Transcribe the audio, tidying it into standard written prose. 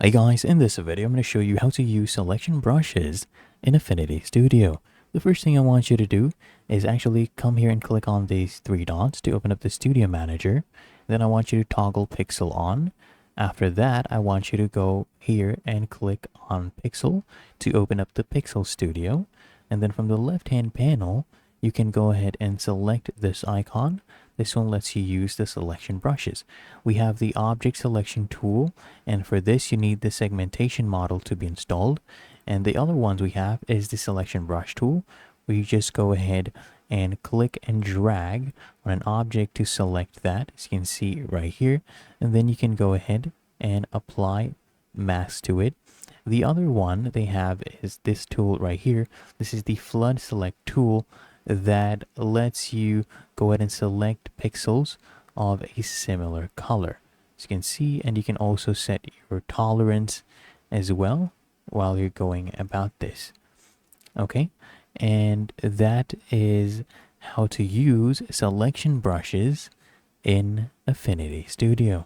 Hey guys, in this video I'm going to show you how to use selection brushes in Affinity Studio. The first thing I want you to do is actually come here and click on these three dots to open up the Studio Manager. Then I want you to toggle Pixel on. After that, I want you to go here and click on Pixel to open up the Pixel Studio. And then from the left-hand panel, you can go ahead and select this icon. This one lets you use the selection brushes. We have the object selection tool, and for this you need the segmentation model to be installed. And the other ones we have is the selection brush tool, where you just go ahead and click and drag on an object to select that, as you can see right here. And then you can go ahead and apply mask to it. The other one they have is this tool right here. This is the flood select tool that lets you go ahead and select pixels of a similar color, as you can see. And you can also set your tolerance as well while you're going about this. Okay, and that is how to use selection brushes in Affinity Studio.